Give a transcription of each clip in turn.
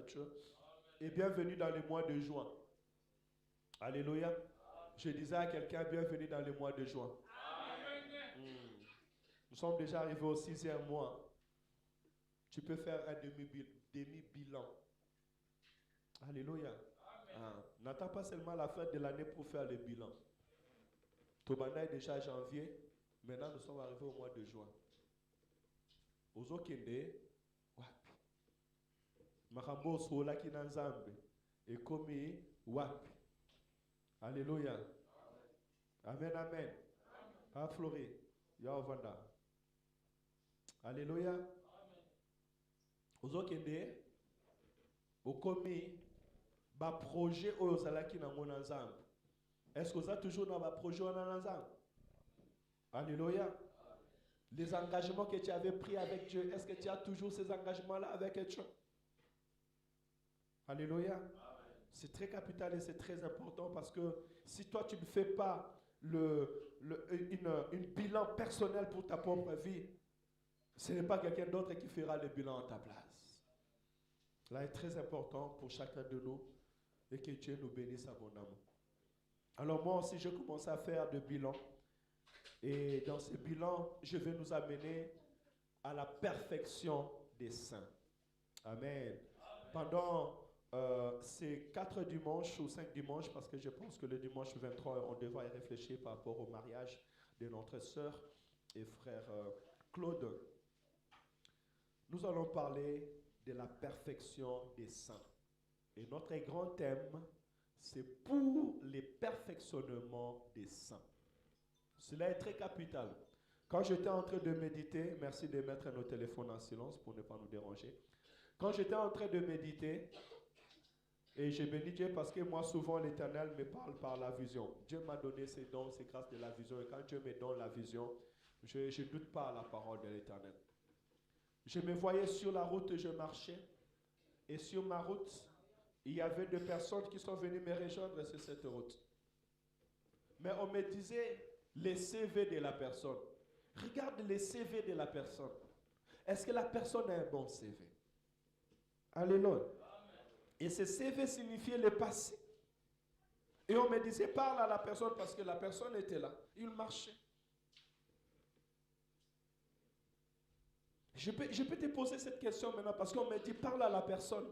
Dieu. Et bienvenue dans le mois de juin. Alléluia. Je disais à quelqu'un, bienvenue dans le mois de juin. Nous sommes déjà arrivés au 6e mois. Tu peux faire un demi-bilan. Alléluia. N'attends pas seulement la fin de l'année pour faire le bilan. Tobanda est déjà janvier. Maintenant, nous sommes arrivés au mois de juin. Ozokende, wapi. Makambo sola ki nanzambe. Et komi, wapi. Alléluia. Amen, amen. Ah, Flori. Yaovanda. Alléluia. Ozokende, okomi, ba projet oyozalaki na mon ensemble. Est-ce que vous avez toujours dans votre projet en ensemble? Alléluia. Les engagements que tu avais pris avec Dieu, est-ce que tu as toujours ces engagements-là avec Dieu? Alléluia. C'est très capital et c'est très important parce que si toi tu ne fais pas une bilan personnel pour ta propre vie, ce n'est pas quelqu'un d'autre qui fera le bilan à ta place. Là est très important pour chacun de nous et que Dieu nous bénisse abondamment. Alors moi aussi, je commence à faire de bilan. Et dans ce bilan, je vais nous amener à la perfection des saints. Amen. Pendant ces 4 dimanches ou 5 dimanches, parce que je pense que le dimanche 23, on devra y réfléchir par rapport au mariage de notre sœur et frère Claude. Nous allons parler de la perfection des saints. Et notre grand thème, c'est pour les perfectionnements des saints. Cela est très capital. Quand j'étais en train de méditer, merci de mettre nos téléphones en silence pour ne pas nous déranger. Quand j'étais en train de méditer, et j'ai béni Dieu parce que moi souvent l'Éternel me parle par la vision. Dieu m'a donné ses dons, ses grâces de la vision. Et quand Dieu me donne la vision, je ne doute pas à la parole de l'Éternel. Je me voyais sur la route, je marchais. Et sur ma route, il y avait 2 personnes qui sont venues me rejoindre sur cette route. Mais on me disait les CV de la personne. Regarde les CV de la personne. Est-ce que la personne a un bon CV? Alléluia. Et ce CV signifiait le passé. Et on me disait parle à la personne parce que la personne était là. Il marchait. Je peux te poser cette question maintenant parce qu'on me dit parle à la personne.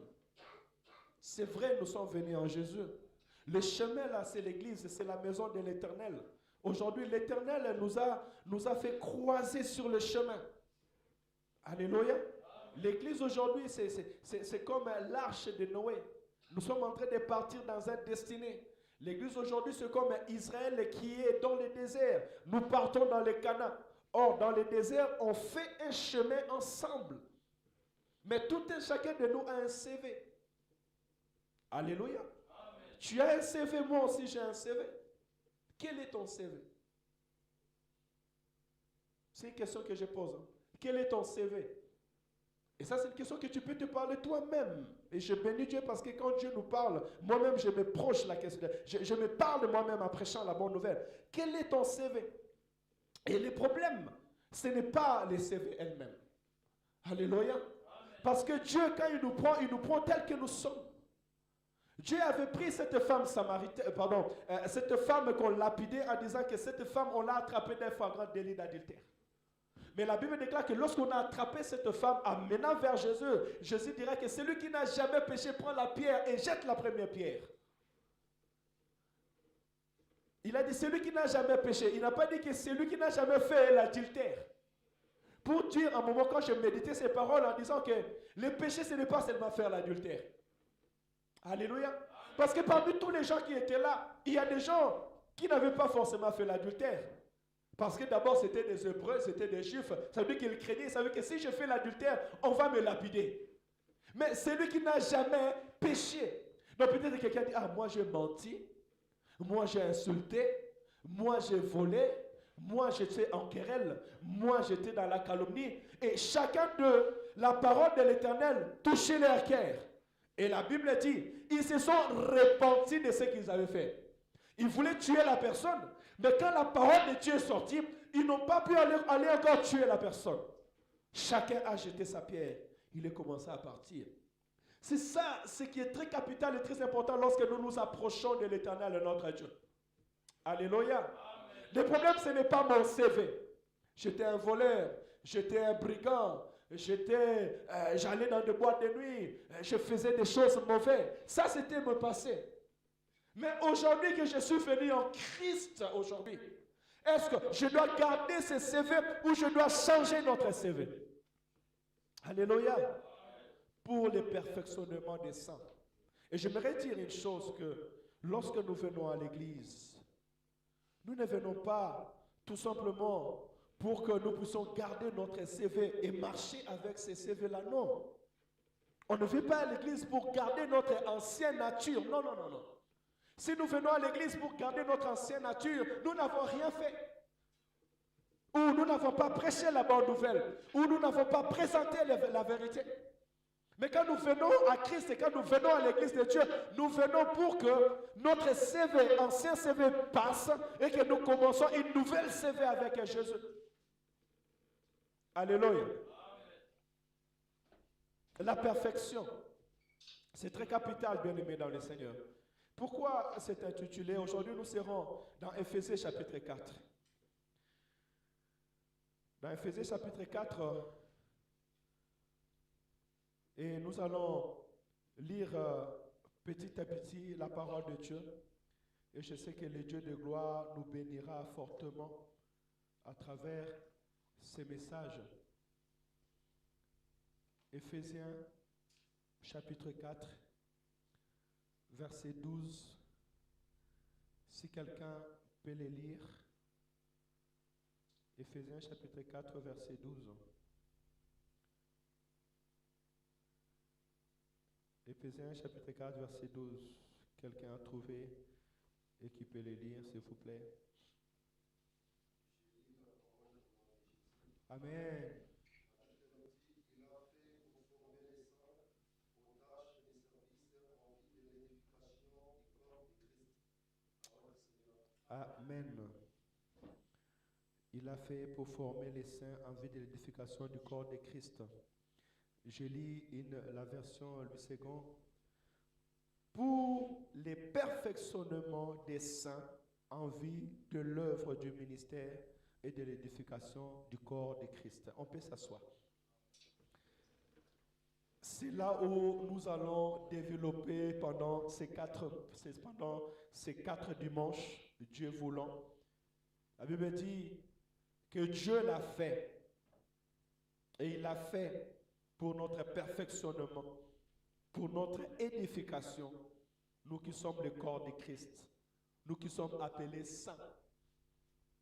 C'est vrai, nous sommes venus en Jésus. Le chemin là, c'est l'église, c'est la maison de l'Éternel. Aujourd'hui, l'Éternel nous a fait croiser sur le chemin. Alléluia. L'église aujourd'hui, c'est comme l'arche de Noé. Nous sommes en train de partir dans un destiné. L'église aujourd'hui, c'est comme Israël qui est dans le désert. Nous partons dans le Canaan. Or, dans le désert, on fait un chemin ensemble. Mais tout un chacun de nous a un CV. Alléluia. Amen. Tu as un CV, moi aussi j'ai un CV. Quel est ton CV? C'est une question que je pose. Hein. Quel est ton CV? Et ça, c'est une question que tu peux te parler toi-même. Et je bénis Dieu parce que quand Dieu nous parle, moi-même, je me proche la question. Je me parle de moi-même en prêchant la bonne nouvelle. Quel est ton CV? Et le problème, ce n'est pas les CV elles-mêmes. Alléluia. Amen. Parce que Dieu, quand il nous prend tel que nous sommes. Dieu avait pris cette femme samaritaine, cette femme qu'on lapidait en disant que cette femme, on l'a attrapée d'un flagrant délit d'adultère. Mais la Bible déclare que lorsqu'on a attrapé cette femme en menant vers Jésus, Jésus dira que celui qui n'a jamais péché prend la pierre et jette la première pierre. Il a dit celui qui n'a jamais péché. Il n'a pas dit que celui qui n'a jamais fait l'adultère. Pour dire, à un moment, quand je méditais ces paroles en disant que le péché, ce n'est pas seulement faire l'adultère. Alléluia. Parce que parmi tous les gens qui étaient là, il y a des gens qui n'avaient pas forcément fait l'adultère. Parce que d'abord, c'était des Hébreux, c'était des Juifs. Ça veut dire qu'ils craignaient, ça veut dire que si je fais l'adultère, on va me lapider. Mais celui qui n'a jamais péché. Donc peut-être quelqu'un dit, ah, moi j'ai menti, moi j'ai insulté, moi j'ai volé, moi j'étais en querelle, moi j'étais dans la calomnie. Et chacun d'eux, la parole de l'Éternel touchait leur cœur. Et la Bible dit, ils se sont repentis de ce qu'ils avaient fait. Ils voulaient tuer la personne, mais quand la parole de Dieu est sortie, ils n'ont pas pu aller encore tuer la personne. Chacun a jeté sa pierre. Il est commencé à partir. C'est ça, ce qui est très capital et très important lorsque nous nous approchons de l'Éternel, notre Dieu. Alléluia. Amen. Le problème, ce n'est pas mon CV. J'étais un voleur, j'étais un brigand, j'allais dans des boîtes de nuit, je faisais des choses mauvaises. Ça, c'était mon passé. Mais aujourd'hui que je suis venu en Christ aujourd'hui, est-ce que je dois garder ce CV ou je dois changer notre CV? Alléluia. Pour le perfectionnement des saints. Et j'aimerais dire une chose, que lorsque nous venons à l'église, nous ne venons pas tout simplement pour que nous puissions garder notre CV et marcher avec ces CV-là. Non. On ne vient pas à l'église pour garder notre ancienne nature. Non, non, non, non. Si nous venons à l'église pour garder notre ancienne nature, nous n'avons rien fait. Ou nous n'avons pas prêché la bonne nouvelle. Ou nous n'avons pas présenté la vérité. Mais quand nous venons à Christ et quand nous venons à l'église de Dieu, nous venons pour que notre CV, ancien CV passe et que nous commençons une nouvelle CV avec Jésus. Alléluia. La perfection, c'est très capital, bien-aimé dans le Seigneur. Pourquoi c'est intitulé? Aujourd'hui, nous serons dans Éphésiens chapitre 4. Dans Éphésiens chapitre 4, et nous allons lire petit à petit la parole de Dieu. Et je sais que le Dieu de gloire nous bénira fortement à travers ces messages. Éphésiens chapitre 4, verset 12. Si quelqu'un peut les lire. Éphésiens chapitre 4, verset 12. Éphésiens chapitre 4, verset 12. Quelqu'un a trouvé et qui peut les lire, s'il vous plaît. Amen. Amen. Il a fait pour former les saints en vue de l'édification du corps de Christ. Je lis la version Louis II. Pour le perfectionnement des saints en vue de l'œuvre du ministère et de l'édification du corps de Christ. On peut s'asseoir. C'est là où nous allons développer pendant ces quatre dimanches, Dieu voulant. La Bible dit que Dieu l'a fait. Et il l'a fait pour notre perfectionnement, pour notre édification. Nous qui sommes le corps de Christ. Nous qui sommes appelés saints.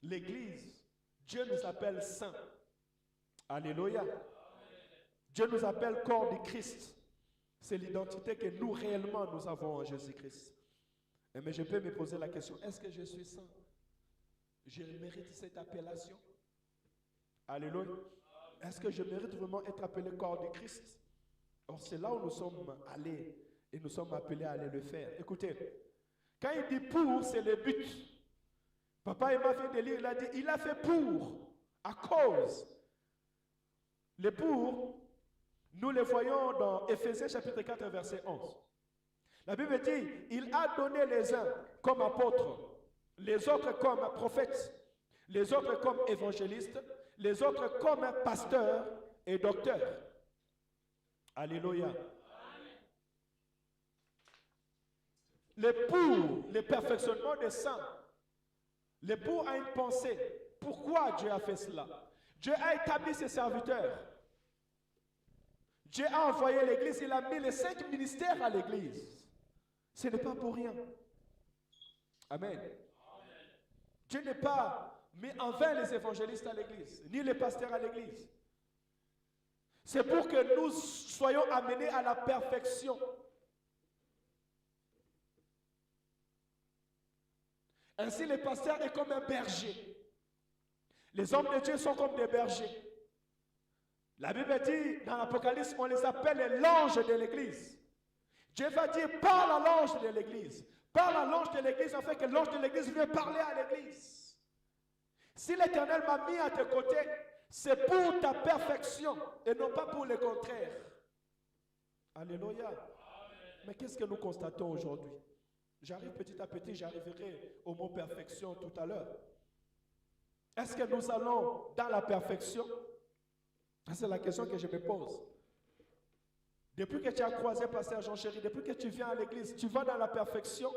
L'Église, Dieu nous appelle saints. Alléluia. Dieu nous appelle corps de Christ. C'est l'identité que nous réellement nous avons en Jésus-Christ. Mais je peux me poser la question, est-ce que je suis saint? Je mérite cette appellation? Alléluia. Est-ce que je mérite vraiment être appelé corps de Christ? Or, c'est là où nous sommes allés et nous sommes appelés à aller le faire. Écoutez, quand il dit pour, c'est le but. Papa Emma vient de lire, il a dit, il a fait pour, à cause. Le pour, nous le voyons dans Éphésiens chapitre 4, verset 11. La Bible dit, il a donné les uns comme apôtres, les autres comme prophètes, les autres comme évangélistes, les autres comme pasteurs et docteurs. Alléluia. Le pour, le perfectionnement des saints. Le pour a une pensée. Pourquoi Dieu a fait cela? Dieu a établi ses serviteurs. Dieu a envoyé l'église, il a mis les 5 ministères à l'église. Ce n'est pas pour rien. Amen. Dieu n'est pas mis en vain les évangélistes à l'église, ni les pasteurs à l'église. C'est pour que nous soyons amenés à la perfection. Ainsi, le pasteur est comme un berger. Les hommes de Dieu sont comme des bergers. La Bible dit, dans l'Apocalypse, on les appelle l'ange de l'église. Dieu va dire, parle à l'ange de l'église. Parle à l'ange de l'église afin que l'ange de l'église vienne parler à l'église. Si l'Éternel m'a mis à tes côtés, c'est pour ta perfection et non pas pour le contraire. Alléluia. Mais qu'est-ce que nous constatons aujourd'hui? J'arrive petit à petit, j'arriverai au mot perfection tout à l'heure. Est-ce que nous allons dans la perfection? C'est la question que je me pose. Depuis que tu as croisé Pasteur Jean Chéri, depuis que tu viens à l'église, tu vas dans la perfection?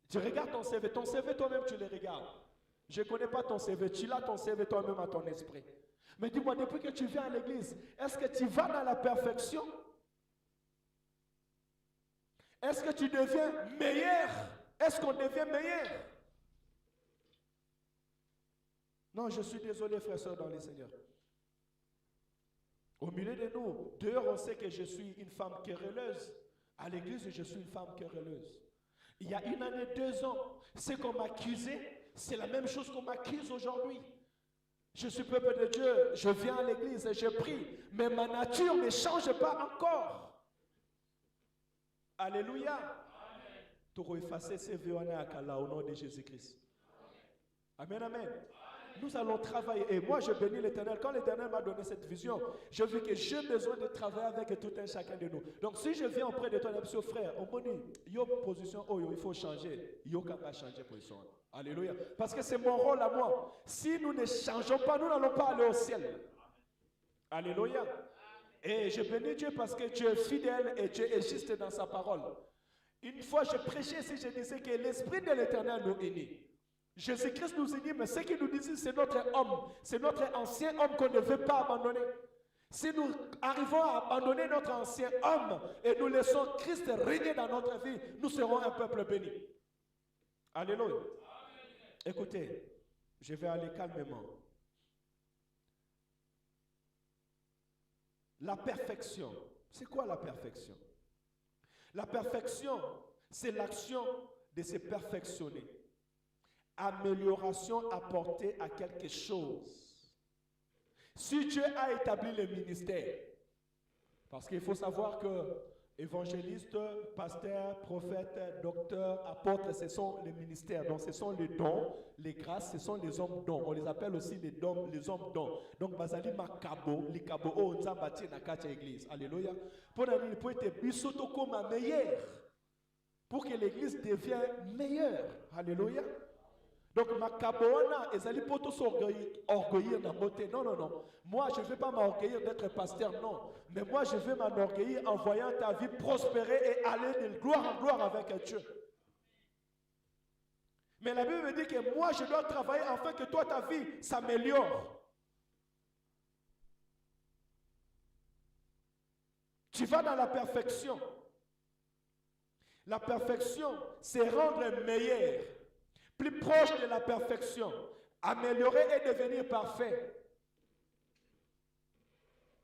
Tu regardes ton CV toi-même tu le regardes. Je ne connais pas ton CV, tu l'as ton CV toi-même à ton esprit. Mais dis-moi, depuis que tu viens à l'église, est-ce que tu vas dans la perfection? Est-ce que tu deviens meilleur? Est-ce qu'on devient meilleur? Non, je suis désolé, frères et sœurs dans les Seigneurs. Au milieu de nous, dehors, on sait que je suis une femme querelleuse. À l'église, je suis une femme querelleuse. Il y a 1 année, 2 ans, ce qu'on m'accusait, c'est la même chose qu'on m'accuse aujourd'hui. Je suis peuple de Dieu, je viens à l'église et je prie, mais ma nature ne change pas encore. Alléluia. Tu vas effacer ces vieux au nom de Jésus-Christ. Amen, amen. Nous allons travailler. Et moi, je bénis l'Éternel. Quand l'Éternel m'a donné cette vision, je vis que j'ai besoin de travailler avec tout un chacun de nous. Donc, si je viens auprès de toi, monsieur frère, on me dit, yo position, oh, il faut changer. Yo, quand va changer position. Alléluia. Parce que c'est mon rôle à moi. Si nous ne changeons pas, nous n'allons pas aller au ciel. Alléluia. Et je bénis Dieu parce que Dieu est fidèle et Dieu est juste dans sa parole. Une fois, je prêchais ici, je disais que l'Esprit de l'Éternel nous unit. Jésus-Christ nous unit, mais ce qu'il nous dit, c'est notre homme, c'est notre ancien homme qu'on ne veut pas abandonner. Si nous arrivons à abandonner notre ancien homme et nous laissons Christ régner dans notre vie, nous serons un peuple béni. Alléluia. Écoutez, je vais aller calmement. La perfection. C'est quoi la perfection? La perfection, c'est l'action de se perfectionner. Amélioration apportée à quelque chose. Si Dieu a établi le ministère, parce qu'il faut savoir que évangéliste, pasteur, prophète, docteur, apôtre, ce sont les ministères. Donc ce sont les dons, les grâces, ce sont les hommes dons. On les appelle aussi les hommes dons. Donc bazali makabo, likabo o nzambati na katia église. Alléluia. Pour être bisoto comme meilleur, pour que l'église devienne meilleure. Alléluia. Donc, ma kaboana, ezali poto s'orgueillir dans beauté. Non, non, non. Moi, je ne vais pas m'orgueillir d'être pasteur, non. Mais moi, je vais m'enorgueillir en voyant ta vie prospérer et aller de gloire en gloire avec Dieu. Mais la Bible me dit que moi, je dois travailler afin que toi, ta vie s'améliore. Tu vas dans la perfection. La perfection, c'est rendre meilleur. Plus proche de la perfection, améliorer et devenir parfait.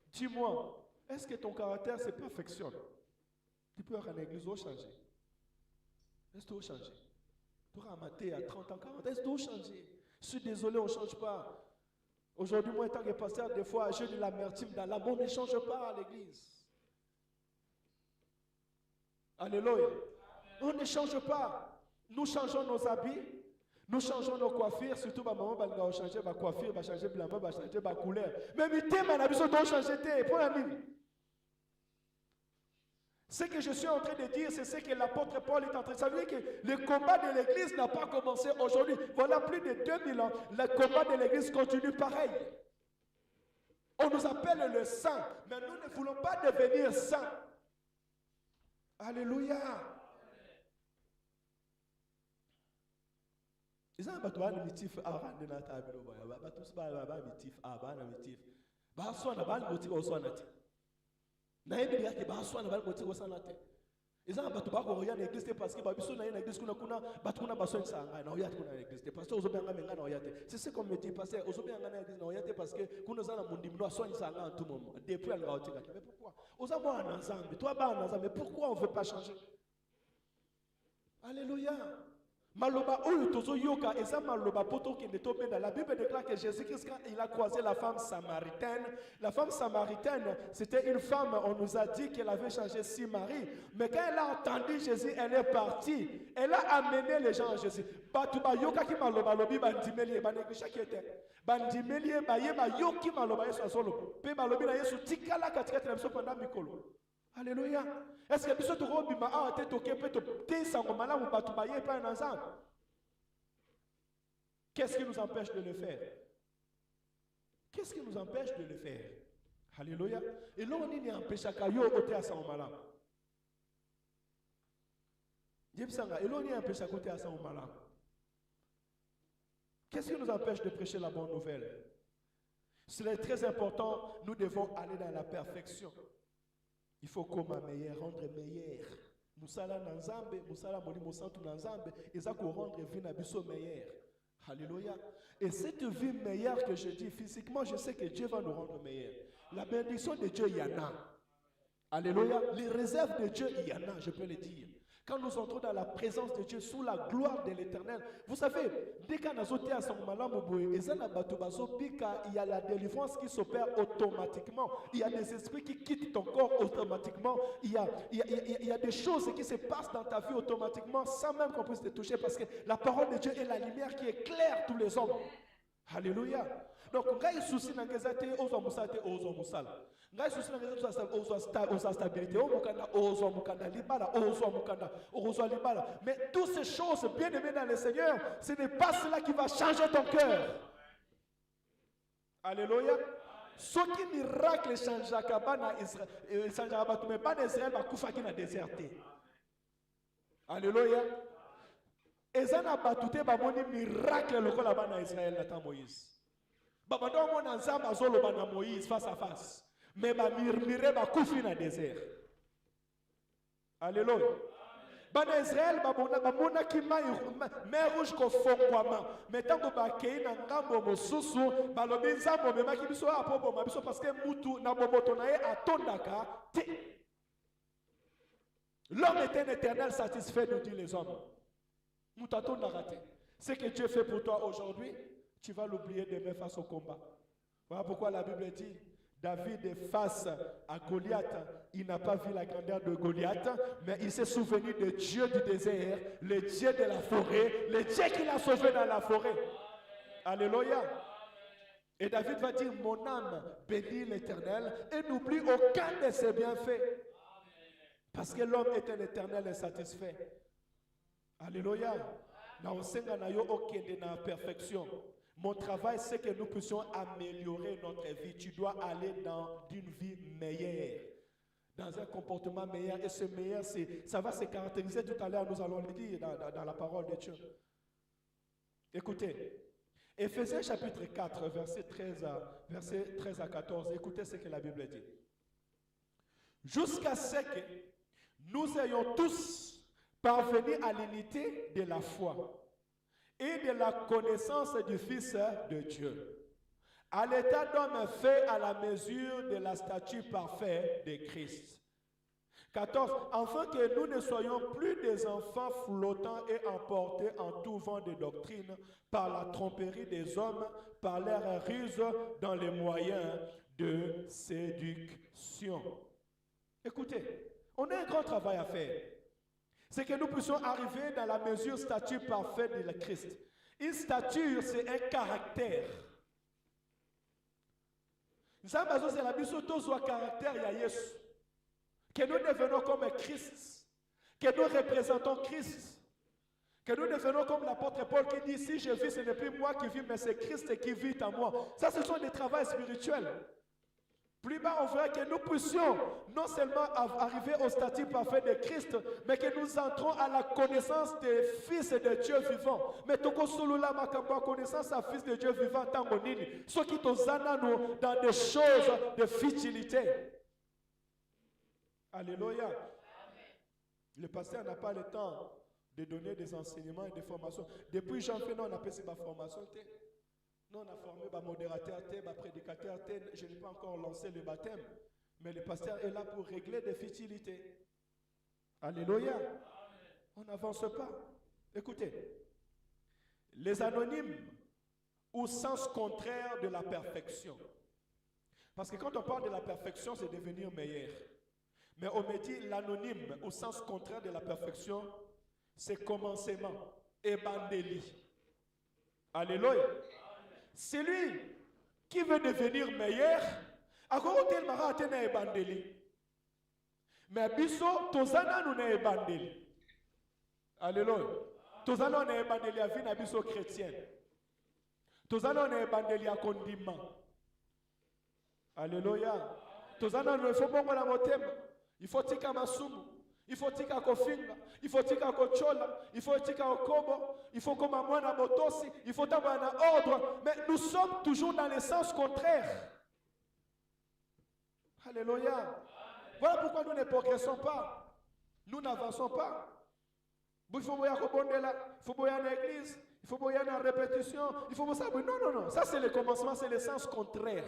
Dis-moi, est-ce que ton caractère se perfectionne? Tu peux aller en église ou changer? Est-ce que tu vas changer? Tu vas amater à 30 ans, 40 ans, est-ce que tu vas changer? Je suis désolé, on ne change pas. Aujourd'hui, moi, en tant que pasteur, des fois, j'ai de l'amertume dans l'âme, on ne change pas à l'église. Alléluia. On ne change pas. Nous changeons nos habits. Nous changeons nos coiffures, surtout ma maman va changer ma coiffure, va changer blanc, va changer ma couleur. Mais mi thème, on a besoin de changer pour la vie. Ce que je suis en train de dire, c'est ce que l'apôtre Paul est en train de dire. Ça veut dire que le combat de l'église n'a pas commencé aujourd'hui. Voilà plus de 2000 ans. Le combat de l'église continue pareil. On nous appelle le saint, mais nous ne voulons pas devenir saints. Alléluia. Ils ont battu un mitif avant de la table. Tous ba mitif avant mitif. Ba sona ba motif au sonate. Na yebi ya ke ba sona ba motif au sonate. Ils ont battu ba ko ya l'église parce que ba biso na l'église kuna battu kuna ba sona sanga na oyate kuna l'église parce que ozobenga menga na oyate. C'est ce qu'on me dit parce que ozobenga na l'église na oyate parce que kuna za na mundi mno sona sanga en tout moment. Depuis elle va otika. Mais pourquoi? Ozabo na nzambe. Toi ba na nzambe. Pourquoi on veut pas changer? Alléluia. Maloba oyo tozo yoka eza maloba poto ki ne tobe dans la Bible déclare que Jésus-Christ quand il a croisé la femme samaritaine, c'était une femme, on nous a dit qu'elle avait changé 6 maris, mais quand elle a entendu Jésus, elle est partie, elle a amené les gens à Jésus. Batuba yoka ki maloba lobi bandimeli ba négligé qui était. Bandimelie bayeba yoki maloba Yesu azolo. Pe balobi na Yesu tikala katikati na biso pendant mikolo. Alléluia. Est-ce que biso to robima a te toke pe to te sango malamu batu baye pa na nzambe? Qu'est-ce qui nous empêche de le faire? Qu'est-ce qui nous empêche de le faire? Alléluia. Et l'on n'y empêche qu'à yo côté à sango malamu. Yebsanga et l'on n'y empêche à côté à sango malamu. Qu'est-ce qui nous empêche de prêcher la bonne nouvelle? C'est très important, nous devons aller dans la perfection. Il faut comme meilleur, rendre meilleur. Musala nanzambe, musala molimo santu nanzambe, ezako rendre vie na biso meilleur. Alléluia. Et cette vie meilleure que je dis physiquement, je sais que Dieu va nous rendre meilleurs. La bénédiction de Dieu, il y en a. Alléluia. Les réserves de Dieu, il y en a, je peux le dire. Quand nous entrons dans la présence de Dieu, sous la gloire de l'Éternel, vous savez, dès qu'on a sauté à son malam, il y a la délivrance qui s'opère automatiquement. Il y a des esprits qui quittent ton corps automatiquement. Il y a des choses qui se passent dans ta vie automatiquement sans même qu'on puisse te toucher parce que la parole de Dieu est la lumière qui éclaire tous les hommes. Alléluia. Donc, quand il y a souci dans les athées, aux hommes, aux hommes, ngai souci na ngeza sa stabilité o mukanda ozo mukanda libala ozo mukanda ozo libala, mais toutes ces choses bien aimées dans le Seigneur, ce n'est pas cela qui va changer ton cœur. Alléluia. Ce qui miracle changeaka bana Israël changeaka batu mais bana Israël bakufaki na déserté. Alléluia. Ezana batute bamoni miracle lokola bana Israël na ta Moïse. Babando mona nzamba zolo bana Moïse face à face. Mais ba mirmire ba kufi na désert. Alléluia. Bana Israël ba mona ki mer rouge ko fonkwama. Mais tango ba kei na ngambo mosusu ba lobi nzambo mema ki biso apobo ma biso parce que mutu na bomoto na ye atondaka te. L'homme est un éternel satisfait, nous dit les hommes. Mutu atondaka te. Ce que Dieu fait pour toi aujourd'hui, tu vas l'oublier demain face au combat. Voilà pourquoi la Bible dit David est face à Goliath. Il n'a pas vu la grandeur de Goliath, mais il s'est souvenu de Dieu du désert, le Dieu de la forêt, le Dieu qui l'a sauvé dans la forêt. Alléluia. Et David va dire, mon âme bénit l'Éternel et n'oublie aucun de ses bienfaits. Parce que l'homme est un éternel insatisfait. Alléluia. Na perfection. Mon travail, c'est que nous puissions améliorer notre vie. Tu dois aller dans une vie meilleure, dans un comportement meilleur. Et ce meilleur, ça va se caractériser tout à l'heure, nous allons le dire dans la parole de Dieu. Écoutez, Éphésiens chapitre 4, verset 13 à 14, écoutez ce que la Bible dit. Jusqu'à ce que nous ayons tous parvenu à l'unité de la foi et de la connaissance du Fils de Dieu, à l'état d'homme fait à la mesure de la stature parfaite de Christ. 14. Afin que nous ne soyons plus des enfants flottants et emportés en tout vent de doctrine par la tromperie des hommes, par leur ruse dans les moyens de séduction. Écoutez, on a un grand travail à faire. C'est que nous puissions arriver dans la mesure stature parfaite de Christ. Une stature, c'est un caractère. Nous avons besoin de la mission de caractère de Jésus. Que nous devenons comme Christ. Que nous représentons Christ. Que nous devenons comme l'apôtre Paul qui dit, si je vis, ce n'est plus moi qui vis, mais c'est Christ qui vit en moi. Ça, ce sont des travaux spirituels. Plus bas, on verra que nous puissions non seulement arriver au statut parfait de Christ, mais que nous entrons à la connaissance des fils de Dieu vivant. Mais tout la connaissance à fils de Dieu vivant, tant qu'on est, ce qui nous amène dans des choses de futilité. Alléluia. Le pasteur n'a pas le temps de donner des enseignements et des formations. Depuis janvier, on a passé ma formation. Nous, on a formé un modérateur, un prédicateur. Je n'ai pas encore lancé le baptême. Mais le pasteur est là pour régler des futilités. Alléluia. On n'avance pas. Écoutez. Les anonymes au sens contraire de la perfection. Parce que quand on parle de la perfection, c'est devenir meilleur. Mais on me dit l'anonyme au sens contraire de la perfection, c'est commencement, évangélie. Alléluia. Celui qui veut devenir meilleur, encore tel mara atena ebandeli. Mais biso tozana nous na ebandeli. Alléluia. Tozana na ebandeli a vie na biso chrétienne. Tozana na ebandeli a condiment. Alléluia. Tozana no faut bongo na motema. Il faut tika masumu. Il faut tika kofinga, il faut tika kochola, il faut tika okobo, il faut comme mwana botosi, il faut avoir un ordre. Mais nous sommes toujours dans le sens contraire. Alléluia. Voilà pourquoi nous ne progressons pas. Nous n'avançons pas. Il faut boire au bon de là, il faut boire en église, il faut boire en répétition, il faut ça. Non. Ça c'est le commencement, c'est le sens contraire.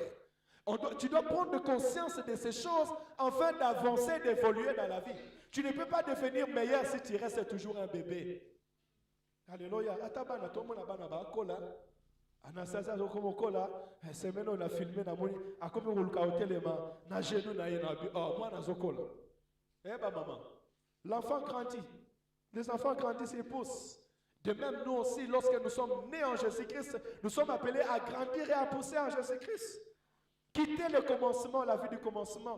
Tu dois prendre conscience de ces choses afin d'avancer, d'évoluer dans la vie. Tu ne peux pas devenir meilleur si tu restes toujours un bébé. Alléluia. Atabana tout le monde a ba kola. Anasaza comme kola. Semaine on a filmé na moni. A comme on le telema na genou na yena bi. Oh moi na zokola. Eh ba maman. L'enfant grandit. Les enfants grandissent et poussent. De même nous aussi lorsque nous sommes nés en Jésus-Christ, nous sommes appelés à grandir et à pousser en Jésus-Christ. Quittez le commencement, la vie du commencement.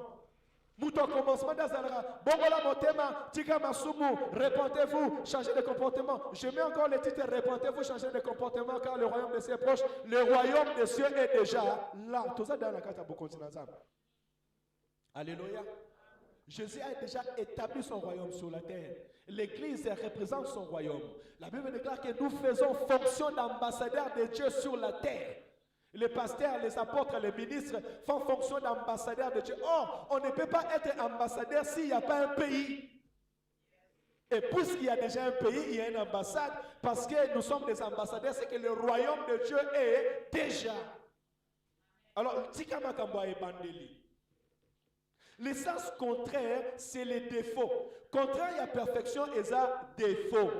Mouton commencement d'Azalra. Bongola motema, tika masumu, répentez-vous, changez de comportement. Je mets encore le titre, répentez-vous, changez de comportement, car le royaume des cieux est proche. Le royaume des cieux est déjà là. Tout ça dans la carte à beaucoup ensemble. Alléluia. Jésus a déjà établi son royaume sur la terre. L'Église représente son royaume. La Bible déclare que nous faisons fonction d'ambassadeurs de Dieu sur la terre. Les pasteurs, les apôtres, les ministres font fonction d'ambassadeurs de Dieu. Or, on ne peut pas être ambassadeur s'il n'y a pas un pays. Et puisqu'il y a déjà un pays, il y a une ambassade. Parce que nous sommes des ambassadeurs, c'est que le royaume de Dieu est déjà. Alors, Tikama Kamboa et Bandeli. Le sens contraire, c'est les défauts. Contraire, il y a perfection et ça, défaut.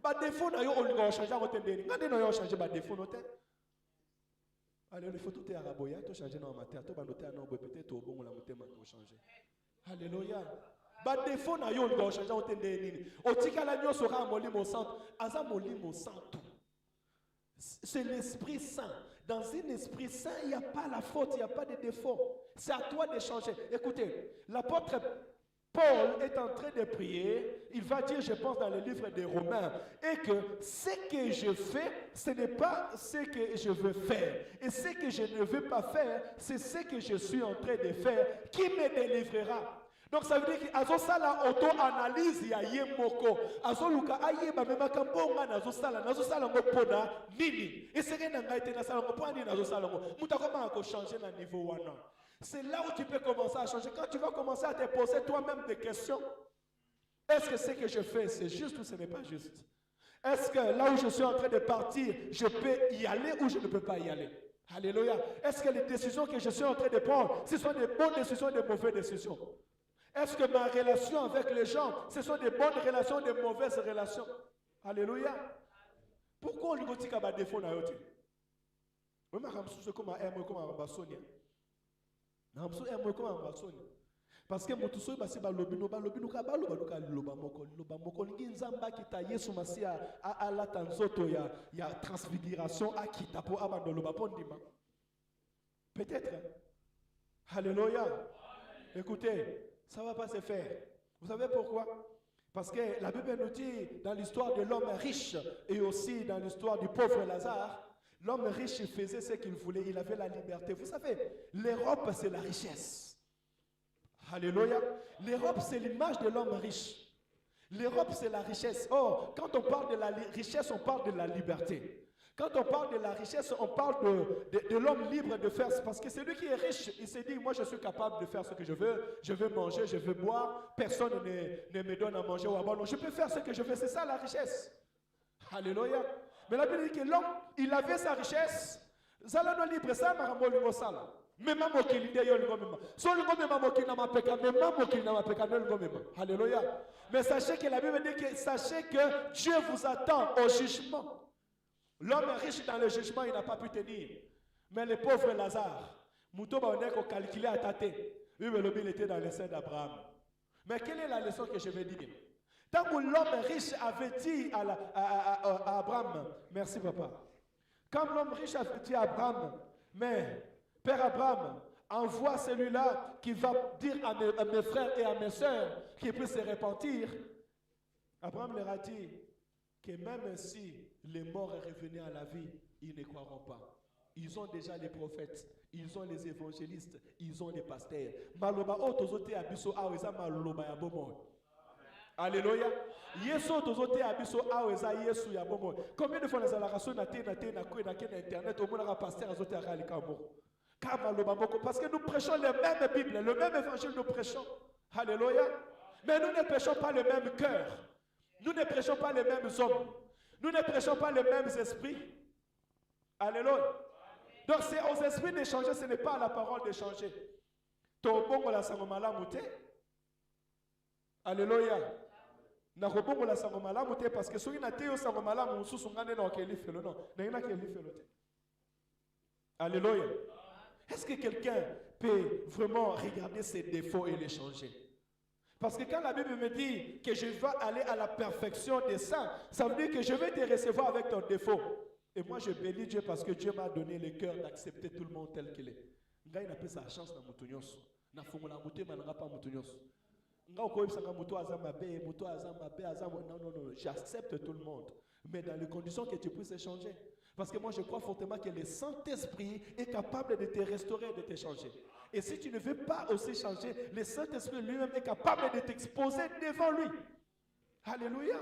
Bah, défaut, on va changer à votre déni. Quand on va changer, bah, défaut, alors, il faut tout araboya, tout changer dans ma terre, tout banoter à nombre, peut-être au bon, la montée m'a changer. Alléluia. Bah, défaut, on va changer à votre déni. Au tika la nyo sera molli mon centre. Aza molli mon centre. C'est l'Esprit Saint. Dans un Esprit Saint, il n'y a pas la faute, il n'y a pas de défaut. C'est à toi de changer. Écoutez, l'apôtre Paul est en train de prier. Il va dire, je pense dans le livre des Romains, et que ce que je fais, ce n'est pas ce que je veux faire. Et ce que je ne veux pas faire, c'est ce que je suis en train de faire qui me délivrera. Donc ça veut dire que azosala auto-analyse ya yemoko. Azoluka ayeba mema kambonga nazosala ngo pona nini. Et c'est rien n'engaite na sala ngo pona nini nazosala ngo. Muta comment ko changer na niveau wana. C'est là où tu peux commencer à changer. Quand tu vas commencer à te poser toi-même des questions. Est-ce que ce que je fais c'est juste ou ce n'est pas juste? Est-ce que là où je suis en train de partir, je peux y aller ou je ne peux pas y aller? Alléluia. Est-ce que les décisions que je suis en train de prendre, ce sont des bonnes décisions ou des mauvaises décisions? Est-ce que ma relation avec les gens, ce sont des bonnes relations ou des mauvaises relations? Alléluia. Pourquoi on dit qu'il y a des défauts dans yote? Parce que mon tout seul basi balobino ka baloba loba moko lingi nzamba kita Yesu Masia a la tanzoto ya transfiguration a kita po abando loba pondima. Peut-être. Alléluia. Écoutez, ça ne va pas se faire. Vous savez pourquoi? Parce que la Bible nous dit dans l'histoire de l'homme riche et aussi dans l'histoire du pauvre Lazare, l'homme riche faisait ce qu'il voulait, il avait la liberté. Vous savez, l'Europe c'est la richesse. Alléluia. L'Europe c'est l'image de l'homme riche. L'Europe c'est la richesse. Or, quand on parle de la richesse, on parle de la liberté. Quand on parle de la richesse, on parle de l'homme libre de faire. Parce que celui qui est riche, il se dit, moi je suis capable de faire ce que je veux manger, je veux boire, personne ne me donne à manger ou à boire. Non, je peux faire ce que je veux, c'est ça la richesse. Alléluia. Mais la Bible dit que l'homme, il avait sa richesse. Zalano libre, ça m'a ramolé au sala. Même moi qui l'idée, il y a le même. Soit le même moi qui n'a pas péché, même moi qui n'a pas péché, le même. Alléluia. Mais sachez que la Bible dit que sachez que Dieu vous attend au jugement. L'homme riche dans le jugement, il n'a pas pu tenir. Mais le pauvre Lazare, Moutoba on est calculé à tâter. Lui, il était dans le sein d'Abraham. Mais quelle est la leçon que je vais dire? Tant que l'homme riche avait dit à Abraham, merci papa. Comme l'homme riche a dit à Abraham, mais Père Abraham, envoie celui-là qui va dire à mes frères et à mes sœurs qu'ils puissent se repentir. Abraham leur a dit que même si les morts revenaient à la vie, ils ne croiront pas. Ils ont déjà les prophètes, ils ont les évangélistes, ils ont les pasteurs. Maloba otozote abiso aweza maloba ya bomo. Alléluia. Yesu tozote abiso aweza Yesu ya bomo. Combien de fois les alarations na internet au monde pasteur azote akalika mo. Parce que nous prêchons les mêmes Bibles, le même évangile nous prêchons. Alléluia. Mais nous ne prêchons pas le même cœur. Nous ne prêchons pas les mêmes hommes. Nous ne prêchons pas les mêmes esprits. Alléluia. Donc c'est aux esprits d'échanger, ce n'est pas à la parole d'échanger. Tobongo la sangomala mouté. Alléluia. Na robongo la sangomala mouté parce que soki na teo sangomala moussou sungane na okeli felo non. Na ina keli felo te. Alléluia. Est-ce que quelqu'un peut vraiment regarder ses défauts et les changer? Parce que quand la Bible me dit que je vais aller à la perfection des saints, ça veut dire que je vais te recevoir avec ton défaut. Et moi, je bénis Dieu parce que Dieu m'a donné le cœur d'accepter tout le monde tel qu'il est. Nga il appelle sa chance dans Moutounyos. Na fongola mouté mananga pas Moutounyos. Nga okoyib sanga moutou azamabe, moutou azamabe, non, j'accepte tout le monde. Mais dans les conditions que tu puisses échanger. Parce que moi, je crois fortement que le Saint-Esprit est capable de te restaurer, de te changer. Et si tu ne veux pas aussi changer, le Saint-Esprit lui-même est capable de t'exposer devant lui. Alléluia.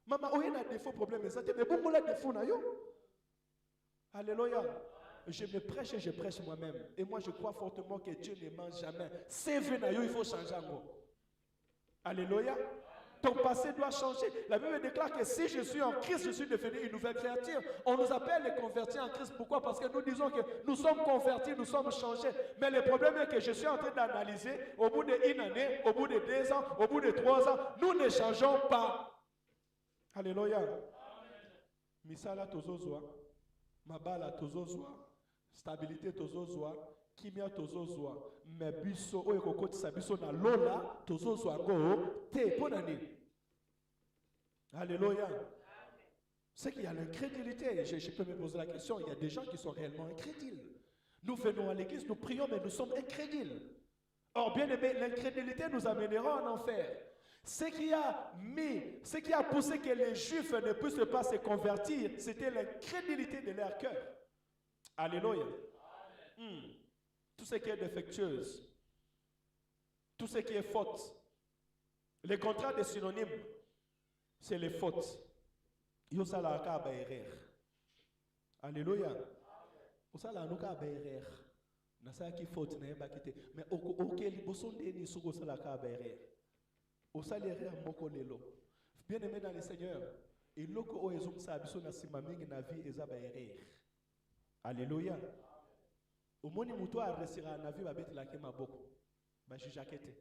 Maman, où il y a des faux problèmes, mais beaucoup de défauts. Alléluia. Je me prêche et je prêche moi-même. Et moi, je crois fortement que Dieu ne ment jamais. C'est venu, il faut changer en moi. Alléluia. Ton passé doit changer. La Bible déclare que si je suis en Christ, je suis devenu une nouvelle créature. On nous appelle les convertis en Christ. Pourquoi? Parce que nous disons que nous sommes convertis, nous sommes changés. Mais le problème est que je suis en train d'analyser, au bout d'une année, au bout de 2 ans, au bout de 3 ans, nous ne changeons pas. Alléluia. Misala tozozwa, mabala tozozwa, stabilité tozozwa, kimia tozozwa, mais biso oyo kokotisa biso na lola tozozwa ngo te ponani. Alléluia. C'est qu'il y a l'incrédulité. Je peux me poser la question, il y a des gens qui sont réellement incrédules. Nous venons à l'église, nous prions, mais nous sommes incrédules. Or, bien aimé, l'incrédulité nous amènera en enfer. Ce qui a poussé que les Juifs ne puissent pas se convertir, c'était l'incrédulité de leur cœur. Alléluia. Tout ce qui est défectueuse, tout ce qui est faute, les contrats des synonymes, c'est les fautes. Yosalaka ba erreur. Alléluia. Osalanuka ba erreur. Nasaki faute na yeba kite. Mais okeli bosonde ni sugo salaka ba erreur. Osali erreur moko lelo. Bien aimé dans le Seigneur, et loko o ezum sa biso na simamingi na vie eza ba erreur. Alléluia. Omoni mutu a resira na vie ba betela ke maboko. Ba jujakete.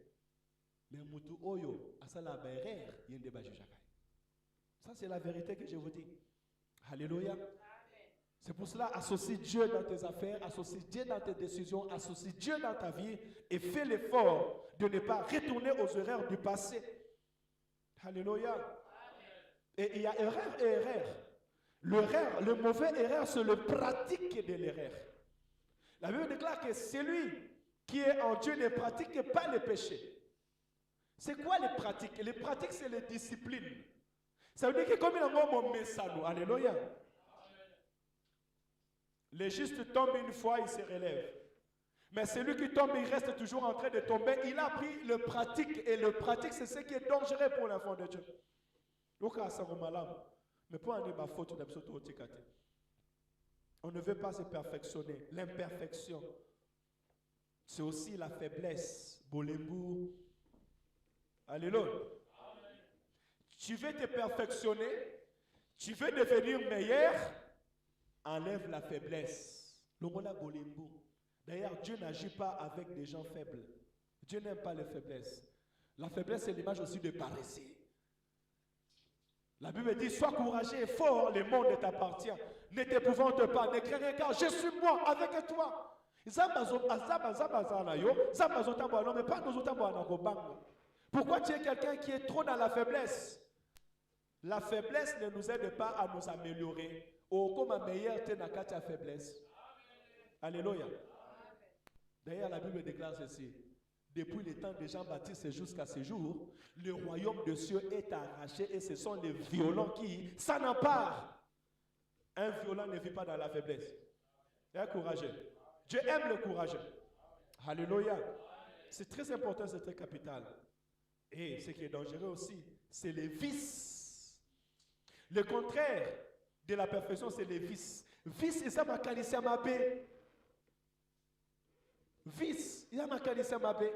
Mais mutu oyo asala ba erreur yende ba jujaka. Ça, c'est la vérité que je vous dis. Alléluia. C'est pour cela, associe Dieu dans tes affaires, associe Dieu dans tes décisions, associe Dieu dans ta vie et fais l'effort de ne pas retourner aux erreurs du passé. Alléluia. Et il y a erreur et erreur. L'erreur, le mauvais erreur, c'est le pratique de l'erreur. La Bible déclare que celui qui est en Dieu ne pratique pas le péché. C'est quoi les pratiques? Les pratiques, c'est les disciplines. Ça veut dire que comme il y a un message, alléluia. Les justes tombent une fois, ils se relèvent. Mais celui qui tombe, il reste toujours en train de tomber. Il a pris le pratique. Et le pratique, c'est ce qui est dangereux pour l'enfant de Dieu. Mais pour aller ma faute, on ne veut pas se perfectionner. L'imperfection, c'est aussi la faiblesse. Bolembu. Alléluia. Tu veux te perfectionner, tu veux devenir meilleur, enlève la faiblesse. D'ailleurs, Dieu n'agit pas avec des gens faibles. Dieu n'aime pas les faiblesses. La faiblesse, c'est l'image aussi de paresseux. La Bible dit, sois courageux et fort, le monde t'appartient. Ne t'épouvante pas, ne crains rien, car je suis moi avec toi. Pourquoi tu es quelqu'un qui est trop dans la faiblesse? La faiblesse ne nous aide pas à nous améliorer. Ou comme un meilleur tenakati à faiblesse. Alléluia. D'ailleurs, la Bible déclare ceci. Depuis le temps de Jean-Baptiste jusqu'à ce jour, le royaume de cieux est arraché et ce sont les violents qui s'en emparent. Un violent ne vit pas dans la faiblesse. Il est courageux. Dieu aime le courageux. Alléluia. C'est très important, c'est très capital. Et ce qui est dangereux aussi, c'est les vices. Le contraire de la perfection, c'est les vices. Vice, c'est ça ma qualité à ma paix. Vice, il y a ma qualité à ma paix.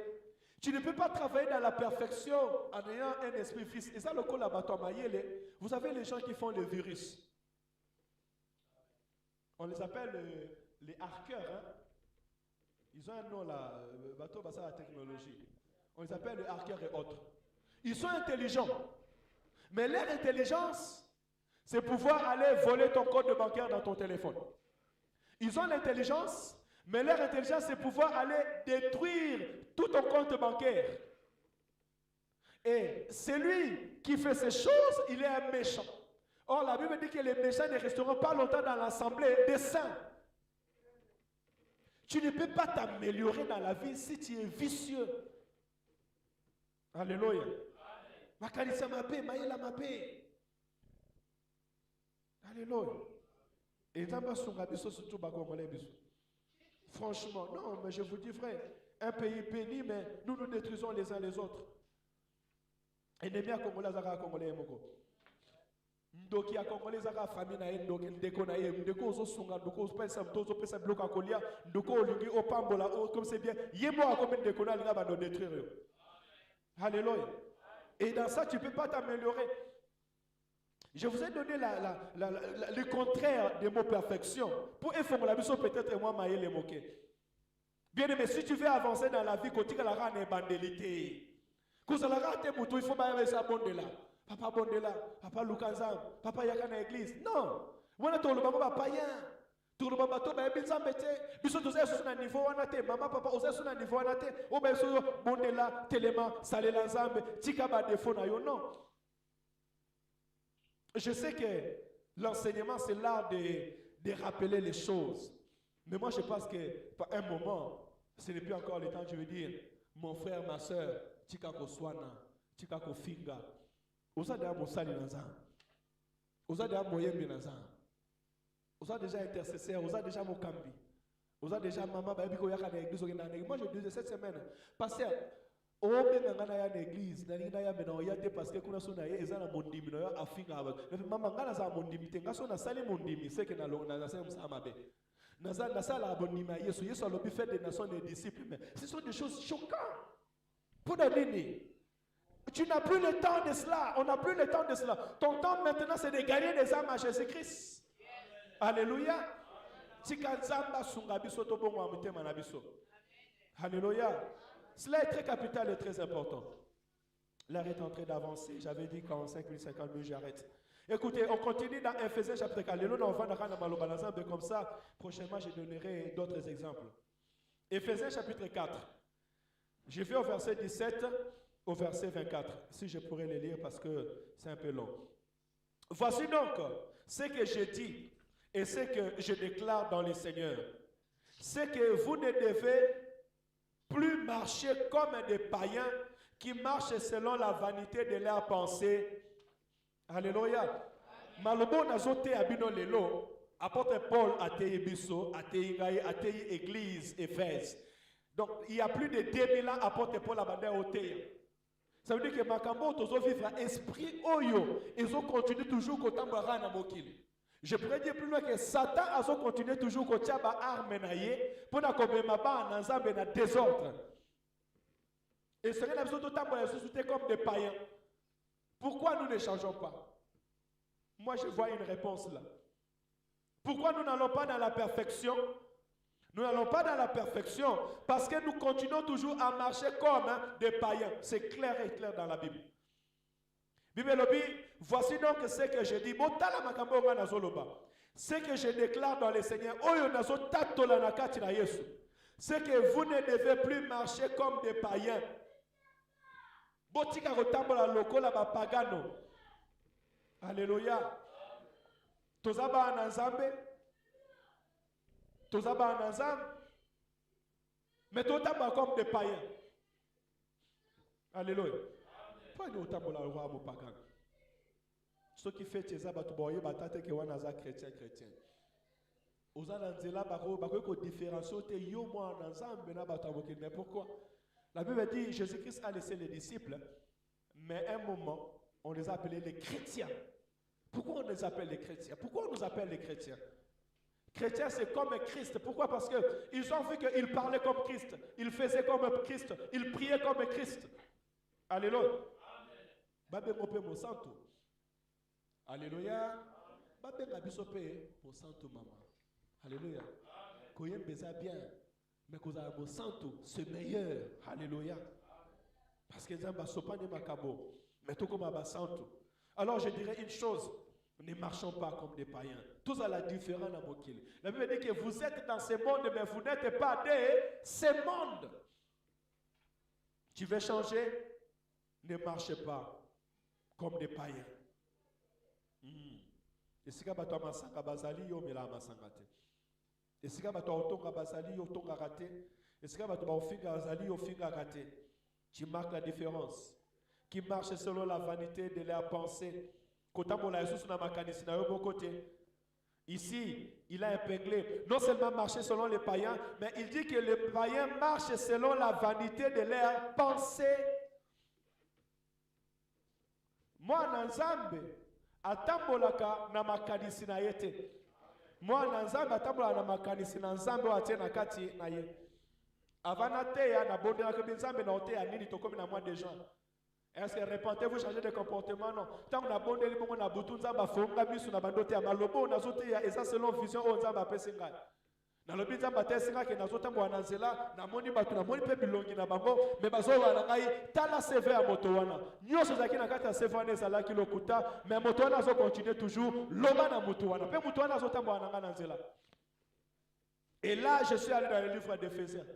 Tu ne peux pas travailler dans la perfection en ayant un esprit vice. Et ça, le col abattoir maillé, vous savez les gens qui font le virus. On les appelle les hackers. Hein? Ils ont un nom là, bateau, ça la technologie. On les appelle les hackers et autres. Ils sont intelligents. Mais leur intelligence, c'est pouvoir aller voler ton code bancaire dans ton téléphone. Ils ont l'intelligence, mais leur intelligence, c'est pouvoir aller détruire tout ton compte bancaire. Et celui qui fait ces choses, il est un méchant. Or, la Bible dit que les méchants ne resteront pas longtemps dans l'assemblée des saints. Tu ne peux pas t'améliorer dans la vie si tu es vicieux. Alléluia. Makanisa mabe, maïla mabe. Alléluia. Et franchement, non, mais je vous dis frère, un pays béni, mais nous nous détruisons les uns les autres. Ennemi à Congolais, Zara Congolais, Moko. Ndoki a Congolais, Zara famille na Ndoki, Ndeko na Ye, Ndeko Ozo Sunga, Ndeko Ozo Pesa Mtozo Pesa Bloka Kolia, Ndeko Olingi Opambola, comme c'est bien. Yemo a combien de Kona, Linga va nous détruire. Alléluia. Et dans ça, tu ne peux pas t'améliorer. Je vous ai donné le contraire des mots perfection. Pour informer la mission, peut-être moi, maïe les moquer. Bien aimé, si tu veux avancer dans la vie, quand tu as la rane bandélité, quand tu as la rane, il faut pas ça bonde là. Papa bonde là, papa Lukanzam, papa Yakana église. Non. On a tout le monde païen. Tout le monde a tout le monde. Biso tous sur un niveau on a été. Maman papa osé sur un niveau on a été. Ou bien sur bonde là, tellement salé la zambe, tikaba défaut na yo non. Je sais que l'enseignement, c'est l'art de rappeler les choses. Mais moi, je pense que, par un moment, ce n'est plus encore le temps, je veux dire, mon frère, ma soeur, Tikako Swana, Tikako Finga, Osa de Amosali Nazan, Osa de Amoyembi Nazan, Osa déjà intercesseur, Osa déjà Mokambi, Osa déjà Maman, Babiko Yaka de l'église. Moi, je disais cette semaine, pasteur, au même dans la église, dans la maison, il y a des parce que kuna sona ezana mondimi no afinga aba. Mama ngana za mondimi tenga sona sali mondimi c'est que na sala musamabe. Na sala abonima Yesu Yesu a l'objet fait des nations des disciples mais ce sont des choses choquantes. Pour donner tu n'as plus le temps de cela, on n'a plus le temps de cela. Ton temps maintenant c'est de gagner des âmes à Jésus-Christ. Alléluia. Tikanzamba sunga biso to bongo amutema na biso. Alléluia. Cela est très capital et très important. L'heure est en train d'avancer. J'avais dit 45 minutes, 50 minutes, j'arrête. Écoutez, on continue dans Ephésiens chapitre 4. Comme ça, prochainement, je donnerai d'autres exemples. Ephésiens chapitre 4. Je vais au verset 17 au verset 24. Si je pourrais les lire parce que c'est un peu long. Voici donc ce que je dis et ce que je déclare dans le Seigneur. C'est que vous ne devez plus marcher comme des païens qui marchent selon la vanité de leurs pensées. Alléluia. Malobo nazote abino lelo, apôtre Paul ateye biso, ateye ngai, ateye église Éphèse. Donc il y a plus de 2000 ans apôtre Paul abandé oteya. Ça veut dire que makambo tozo vivre esprit oyo, ils ont continué toujours kotambara na mokili. Je pourrais dire plus loin que Satan a continué toujours à tirer arme pour ne pas na désordre. Et ce n'est pas comme des païens. Pourquoi nous ne changeons pas? Moi, je vois une réponse là. Pourquoi nous n'allons pas dans la perfection? Nous n'allons pas dans la perfection parce que nous continuons toujours à marcher comme des païens. C'est clair et clair dans la Bible. Voici donc ce que je dis. Ce que je déclare dans le Seigneur, c'est que vous ne devez plus marcher comme des païens. Alléluia. Tozaba anazambe. Tozaba anazambe. Mais totamba comme des païens. Alléluia. Pourquoi nous otamba la roi mon pagan? Ce qui fait que ça va tout boyer batate que on a chrétien. Ozananzela bako ko différencier yo moi ensemble na batamboke. Mais pourquoi? La Bible dit Jésus-Christ a laissé les disciples, mais à un moment on les a appelés les chrétiens. Pourquoi on les appelle les chrétiens? Pourquoi on nous appelle les chrétiens? Chrétiens, c'est comme Christ. Pourquoi? Parce qu'ils ont vu qu'ils parlaient comme Christ, ils faisaient comme Christ, ils priaient comme Christ. Alléluia. Babé mope mon santo. Alléluia. Babé ngabisope mon santo maman. Alléluia. Koyen beza bien, mais qu'on a mon santo, c'est meilleur. Alléluia. Parce que ça va sopane makabo, mais tout comme un santo. Alors je dirais une chose, ne marchons pas comme des païens. Tous à la différence dans Mokil. La Bible dit que vous êtes dans ce monde, mais vous n'êtes pas de ce monde. Tu veux changer? Ne marchez pas comme des païens. Et si vous avez un masanga bazali, yo mela masangate. Et si vous avez un otonga bazali, yo tonga raté. Et si vous avez un ofinga bazali, yo finga raté. Tu marques la différence. Qui marche selon la vanité de leur pensée. Ici, il a épinglé, non seulement marcher selon les païens, mais il dit que les païens marchent selon la vanité de leur pensée. Moi, Nanzambe, atambolaka na makanisi na yete. Moi, Nanzambe, atambolaka na makanisi na Nzambe wa tena kati na ye. Avana te ya na bonde na kebinzambe na ote ya nini tokomi na moi des gens. Est-ce que repentez-vous, changez de comportement? Non. Tant qu'on a bon délire, on a bouton zamba fonga bisu na bandote ya malobo na zote ya esa selon vision on zamba pesinga. Na lobi zamba tesinga ke na zota mwana nzela na moni batu na moni pe bilongi na bango me bazo wana ngai tala CV ya moto wana. Nyoso zaki na kata CV wana ezala ki lokuta mais moto wana zo continuer toujours loba na moto wana. Pe moto wana zota mwana nga na nzela. Et là je suis allé dans le livre d'Éphésiens.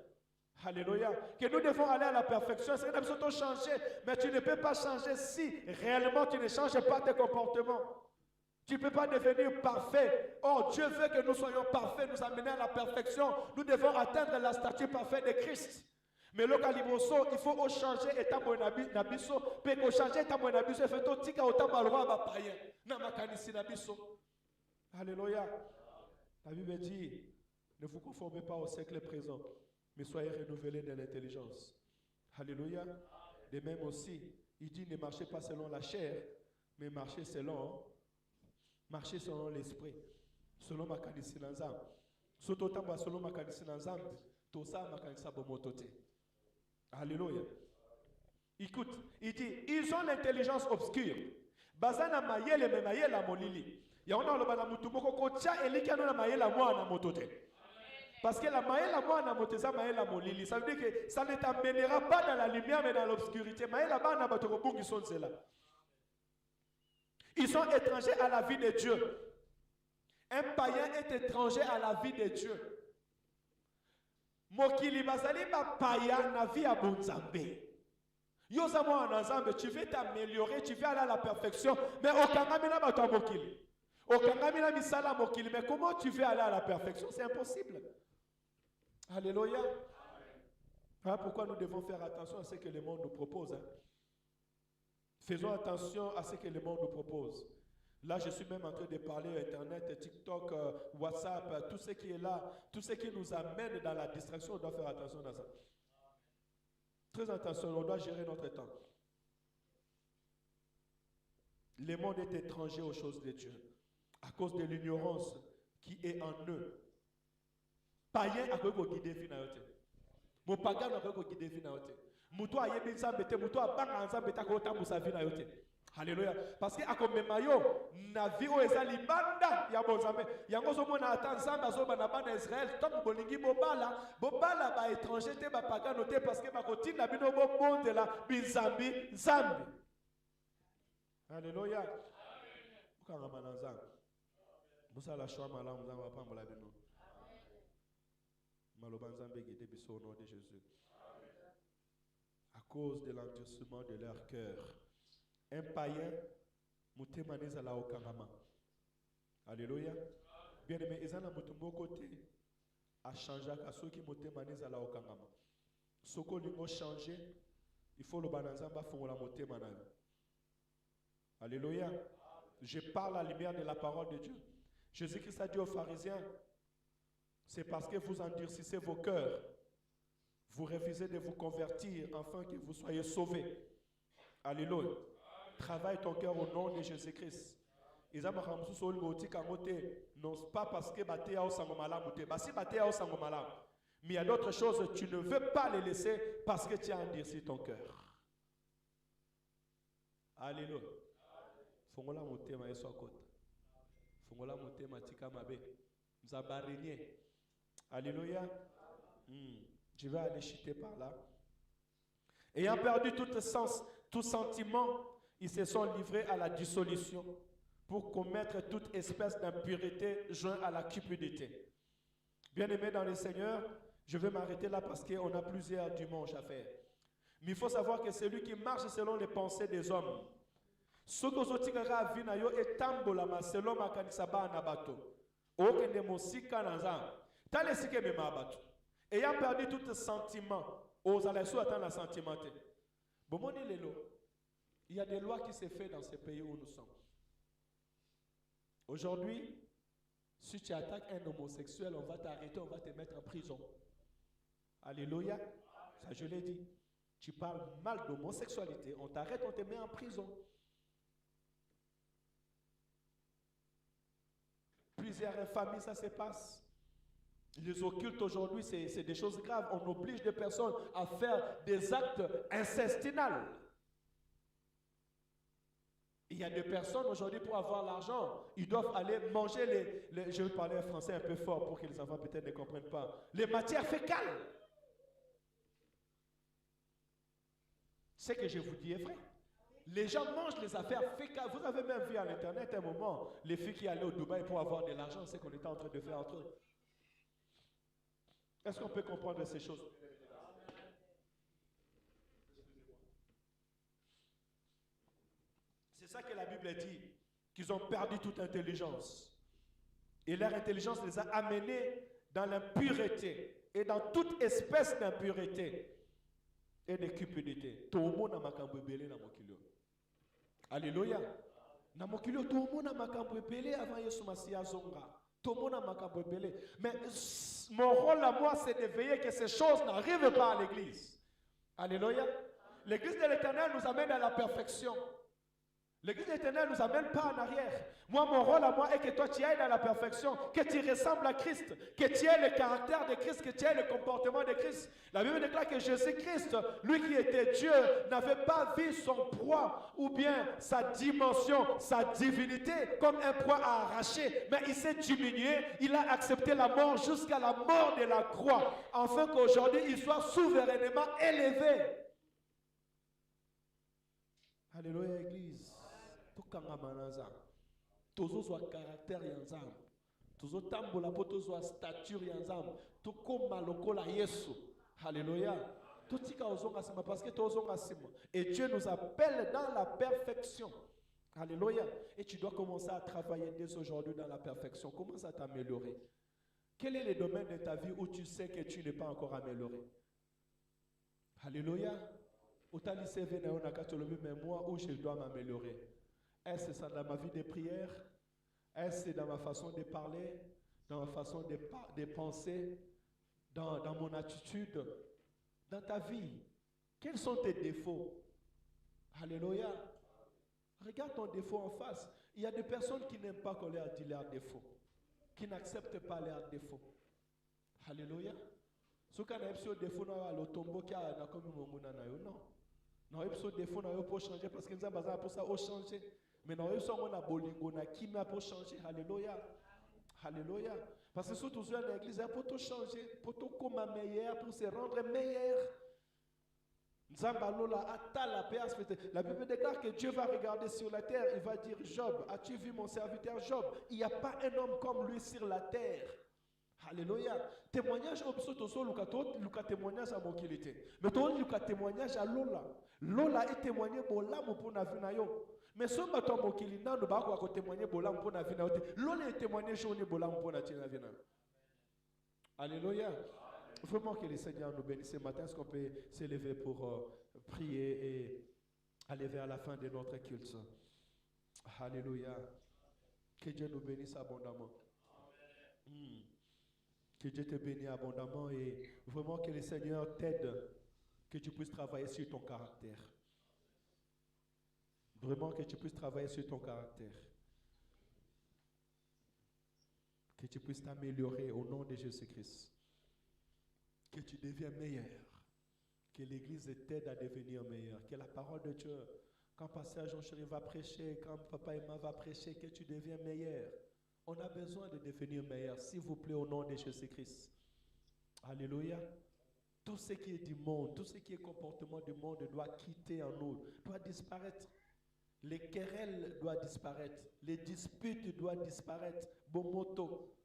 Alléluia. Que nous devons aller à la perfection. C'est que nous devons changer. Mais tu ne peux pas changer si réellement tu ne changes pas tes comportements. Tu ne peux pas devenir parfait. Or, Dieu veut que nous soyons parfaits, nous amener à la perfection. Nous devons atteindre la statue parfaite de Christ. Mais le caliboso, il faut changer état mon nabiso. Pour changer état mon nabiso, il faut tika autant malroi à païen. Namakanisi nabiso. Alléluia. La Bible dit, ne vous conformez pas au siècle présent, mais soyez renouvelés de l'intelligence. Alléluia. De même aussi, il dit ne marchez pas selon la chair, mais marchez selon l'esprit. Selon ma kanisi nanzam. Soto tamba selon ma kanisi nanzam, to sa ma kanisa bomotote. Alléluia. Écoute, il dit ils ont l'intelligence obscure. Bazana mayele me mayela molili. Ya ona lo bana mutu moko ko tia elika no na mayela mwana motote. Parce que la maïla mwana moteza maïla molili, ça veut dire que ça ne t'amènera pas dans la lumière mais dans l'obscurité. Maïla bana batokobungi sont là. Ils sont étrangers à la vie de Dieu. Un païen est étranger à la vie de Dieu. Mokili bazali ba païen na vie à Bonzambe. Yosa mo anazambe, tu veux t'améliorer, tu veux aller à la perfection, mais okangamina bato mokili. Okangamina misala mokili, mais comment tu veux aller à la perfection? C'est impossible. Alléluia. Hein, pourquoi nous devons faire attention à ce que le monde nous propose? Hein? Faisons attention à ce que le monde nous propose. Là, je suis même en train de parler Internet, TikTok, WhatsApp, tout ce qui est là, tout ce qui nous amène dans la distraction, on doit faire attention à ça. Très attention, on doit gérer notre temps. Le monde est étranger aux choses de Dieu à cause de l'ignorance qui est en eux. Païen a quoi guider finayote. Mon pagan a quoi guider finayote. Muto a yebi nzambete, muto a banga nzambete ko tambu sa finayote. Alléluia. Parce que akombe mayo na vio ezali banda ya bonzambe. Yango zo mona ata nzamba zo bana bana Israël tant bolingi bobala ba étranger te ba pagan te parce que ba kotinda bino bo bondela binzambi nzambi. Alléluia. Ukanga mananzanga. Musa la choix malam nzamba pambola bino. Au nom de Jésus. À cause de l'endurcissement de leur cœur. Un païen Motema nezala okangama. Alléluia. Bien aimé, ezana mutumbo côté a changé à ceux qui motema nezala okangama. Soko lingo changer, il faut le bananzamba fongola motema na. Alléluia. Je parle à la lumière de la parole de Dieu. Jésus-Christ a dit aux pharisiens, c'est parce que vous endurcissez vos cœurs, vous refusez de vous convertir afin que vous soyez sauvés. Alléluia. Travaille ton cœur au nom de Jésus-Christ. Non, pas parce que mais il y a d'autres choses, tu ne veux pas les laisser parce que tu as endurci ton cœur. Alléluia. Fongola motema yeso akota. Fongola motema tika mabe. Mzabarenye. Alléluia. Je vais aller chuter par là. Ayant perdu tout sentiment, ils se sont livrés à la dissolution pour commettre toute espèce d'impureté jointe à la cupidité. Bien-aimés dans le Seigneur, je vais m'arrêter là parce qu'on a plusieurs dimanches à faire. Mais il faut savoir que celui qui marche selon les pensées des hommes, ce que vous avez vu est tambolama selon ma kanisaba na bato. Okende mosika nanza. Tale sike mema bato. Ayant perdu tout sentiment, aux alaiso attend la sentimenté. Bomoni lelo. Il y a des lois qui se font dans ce pays où nous sommes. Aujourd'hui, si tu attaques un homosexuel, on va t'arrêter, on va te mettre en prison. Alléluia. Ça je l'ai dit. Tu parles mal d'homosexualité, on t'arrête, on te met en prison. Plusieurs familles, ça se passe. Les occultes aujourd'hui, c'est des choses graves. On oblige des personnes à faire des actes incestinales. Il y a des personnes aujourd'hui, pour avoir l'argent, ils doivent aller manger je vais parler un français un peu fort pour que les enfants peut-être ne comprennent pas. Les matières fécales. Ce que je vous dis est vrai. Les gens mangent les affaires fécales. Vous avez même vu à l'internet un moment, les filles qui allaient au Dubaï pour avoir de l'argent, c'est qu'on était en train de faire entre eux. Est-ce qu'on peut comprendre ces choses? C'est ça que la Bible dit, qu'ils ont perdu toute intelligence. Et leur intelligence les a amenés dans l'impureté et dans toute espèce d'impureté et de cupidité. Tout le monde a makambo belé na mokilo. Alléluia. Na mokilo tout le monde a makambo belé avant Yesu Masia zonga. Tout le monde a makambo belé. Mais mon rôle à moi, c'est de veiller que ces choses n'arrivent pas à l'église. Alléluia. L'église de l'Éternel nous amène à la perfection. L'église de l'Éternel ne nous amène pas en arrière. Moi, mon rôle à moi est que toi, tu ailles dans la perfection, que tu ressembles à Christ, que tu aies le caractère de Christ, que tu aies le comportement de Christ. La Bible déclare que Jésus-Christ, lui qui était Dieu, n'avait pas vu son poids ou bien sa dimension, sa divinité comme un poids à arracher, mais il s'est diminué, il a accepté la mort jusqu'à la mort de la croix, afin qu'aujourd'hui, il soit souverainement élevé. Alléluia, Église. Tozo soit caractère yanzam, tozo tambola po tozo stature yanzam, to koma lokola Yesu. Alléluia. Tout tika ozonga sima parce que tozonga sima. Et Dieu nous appelle dans la perfection. Alléluia. Et tu dois commencer à travailler dès aujourd'hui dans la perfection. Commence à t'améliorer. Quel est le domaine de ta vie où tu sais que tu n'es pas encore amélioré? Alléluia. Autant lycée venez on a katolobi mais moi où je dois m'améliorer. Est-ce ça dans ma vie de prière? Est-ce dans ma façon de parler? Dans ma façon de penser? Dans mon attitude? Dans ta vie? Quels sont tes défauts? Alléluia. Regarde ton défaut en face. Il y a des personnes qui n'aiment pas qu'on leur dise leurs défauts. Qui n'acceptent pas leurs défauts. Alléluia. Ce qu'on a un défaut dans le tombeau qui a comme non. Non, il y a des défauts pour changer parce que nous avons pour ça changer. Mais non, il y a des bolingo qui m'a pour changer. Alléluia. Alléluia. Parce que surtout dans l'église, pour tout changer, pour tout comme meilleur, pour se rendre meilleur. La Bible déclare que Dieu va regarder sur la terre, il va dire Job, as-tu vu mon serviteur Job? Il n'y a pas un homme comme lui sur la terre. Alléluia. Témoignage obsotoso luka témoignage à mon kilité. Mais toi luka témoignage à Lola. Lola est témoigné bola mo pona vina yo. Mais ce matin mon kilina no ba ko témoigner bola mo pona vina yo. Lola est témoigné joni bola mo pona tina vina. Alléluia. Vraiment que le Seigneur nous bénisse ce matin. Est-ce qu'on peut s'élever pour prier et aller vers la fin de notre culte? Alléluia. Que Dieu nous bénisse abondamment. Que Dieu te bénisse abondamment et vraiment que le Seigneur t'aide, que tu puisses travailler sur ton caractère. Vraiment que tu puisses travailler sur ton caractère. Que tu puisses t'améliorer au nom de Jésus-Christ. Que tu deviens meilleur. Que l'Église t'aide à devenir meilleur. Que la parole de Dieu, quand Pasteur Jean-Chéri va prêcher, quand Papa Emma va prêcher, que tu deviens meilleur. On a besoin de devenir meilleur, s'il vous plaît, au nom de Jésus-Christ. Alléluia. Tout ce qui est du monde, tout ce qui est comportement du monde doit quitter en nous, doit disparaître. Les querelles doivent disparaître. Les disputes doivent disparaître. Bon moto.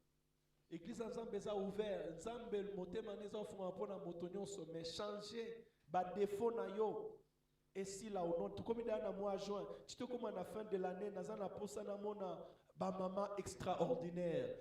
Église ensemble est ouvert. Ensemble, monter maneza fuma pour na moto nyonso, mais changer, ba défaut na yo. Et si là au nom, tout comme il y a un mois juin, tu te comme à la fin de l'année, nazana posa na mona ba maman extraordinaire.